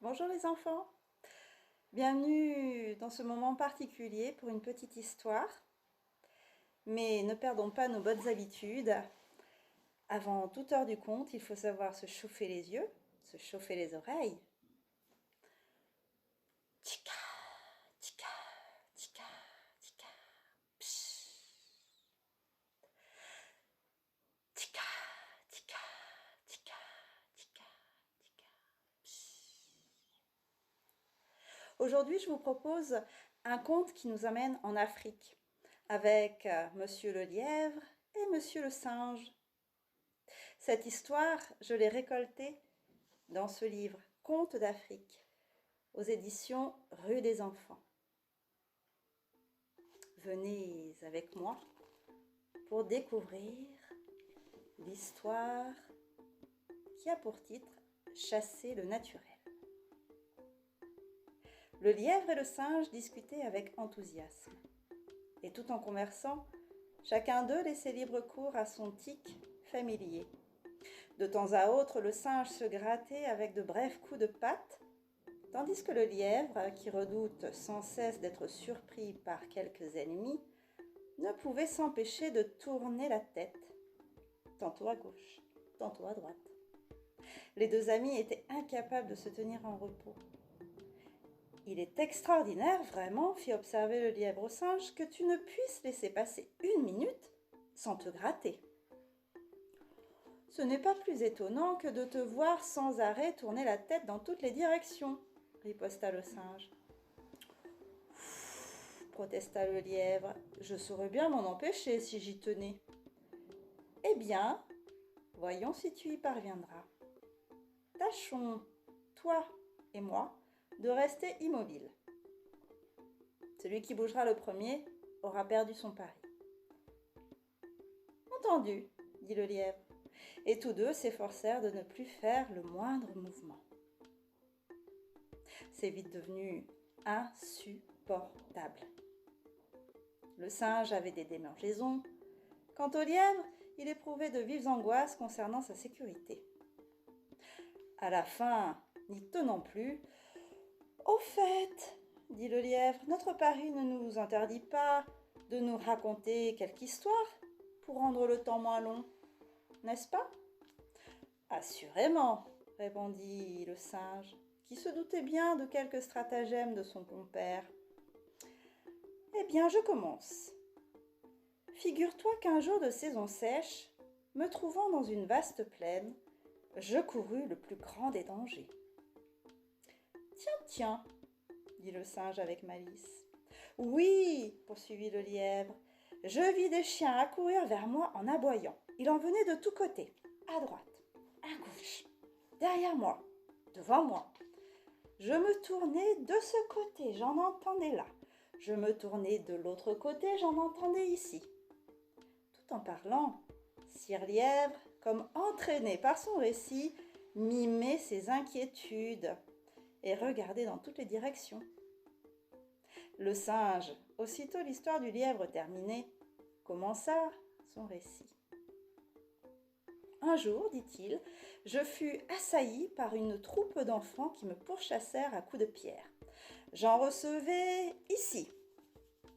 Bonjour les enfants, bienvenue dans ce moment particulier pour une petite histoire. Mais ne perdons pas nos bonnes habitudes. Avant toute heure du conte, il faut savoir se chauffer les yeux, se chauffer les oreilles. Tika, tika, tika, tika, psh. Tika, tika, tika, tika, tika, psh. Aujourd'hui, je vous propose un conte qui nous amène en Afrique, avec Monsieur le lièvre et Monsieur le singe. Cette histoire, je l'ai récoltée dans ce livre Contes d'Afrique, aux éditions Rue des Enfants. Venez avec moi pour découvrir l'histoire qui a pour titre Chasser le naturel. Le lièvre et le singe discutaient avec enthousiasme. Et tout en conversant, chacun d'eux laissait libre cours à son tic familier. De temps à autre, le singe se grattait avec de brefs coups de patte, tandis que le lièvre, qui redoute sans cesse d'être surpris par quelques ennemis, ne pouvait s'empêcher de tourner la tête, tantôt à gauche, tantôt à droite. Les deux amis étaient incapables de se tenir en repos. « Il est extraordinaire, vraiment, fit observer le lièvre au singe, que tu ne puisses laisser passer une minute sans te gratter. » « Ce n'est pas plus étonnant que de te voir sans arrêt tourner la tête dans toutes les directions, » riposta le singe. « Protesta le lièvre, je saurais bien m'en empêcher si j'y tenais. »« Eh bien, voyons si tu y parviendras. Tâchons, toi et moi, de rester immobiles. Celui qui bougera le premier aura perdu son pari. »« Entendu, » dit le lièvre, et tous deux s'efforcèrent de ne plus faire le moindre mouvement. C'est vite devenu insupportable. Le singe avait des démangeaisons. Quant au lièvre, il éprouvait de vives angoisses concernant sa sécurité. À la fin, n'y tenant plus, « Au fait, dit le lièvre, notre pari ne nous interdit pas de nous raconter quelque histoire pour rendre le temps moins long, n'est-ce pas ?»« Assurément, répondit le singe, qui se doutait bien de quelques stratagèmes de son compère. Eh bien, je commence. Figure-toi qu'un jour de saison sèche, me trouvant dans une vaste plaine, je courus le plus grand des dangers. Tiens, tiens, dit le singe avec malice. Oui, poursuivit le lièvre, je vis des chiens accourir vers moi en aboyant. Il en venait de tous côtés, à droite, à gauche, derrière moi, devant moi. Je me tournais de ce côté, j'en entendais là. Je me tournais de l'autre côté, j'en entendais ici. Tout en parlant, Sire Lièvre, comme entraîné par son récit, mimait ses inquiétudes et regardait dans toutes les directions. Le singe, aussitôt l'histoire du lièvre terminée, commença son récit. Un jour, dit-il, je fus assailli par une troupe d'enfants qui me pourchassèrent à coups de pierre. J'en recevais ici.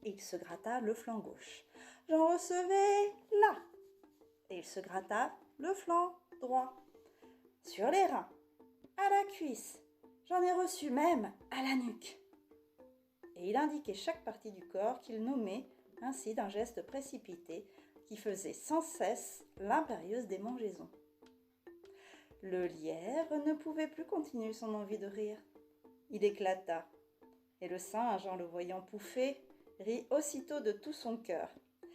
Et il se gratta le flanc gauche. J'en recevais là. Et il se gratta le flanc droit. Sur les reins, à la cuisse. J'en ai reçu même à la nuque. Et il indiquait chaque partie du corps qu'il nommait ainsi d'un geste précipité qui faisait sans cesse l'impérieuse démangeaison. Le lièvre ne pouvait plus continuer son envie de rire. Il éclata, et le singe, en le voyant pouffer, rit aussitôt de tout son cœur.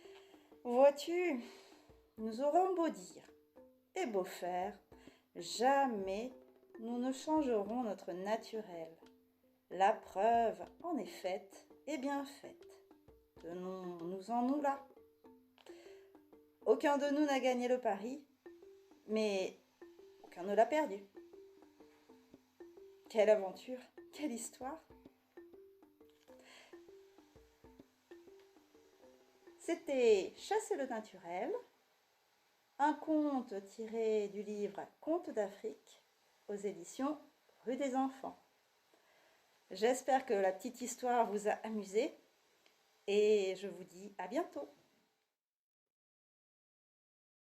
« Vois-tu, nous aurons beau dire et beau faire, jamais nous ne changerons notre naturel. La preuve en est faite et bien faite. Tenons-nous-en là. Aucun de nous n'a gagné le pari, mais aucun ne l'a perdu. Quelle aventure, quelle histoire !» C'était Chasser le naturel, un conte tiré du livre Contes d'Afrique aux éditions Rue des Enfants. J'espère que la petite histoire vous a amusé et je vous dis à bientôt.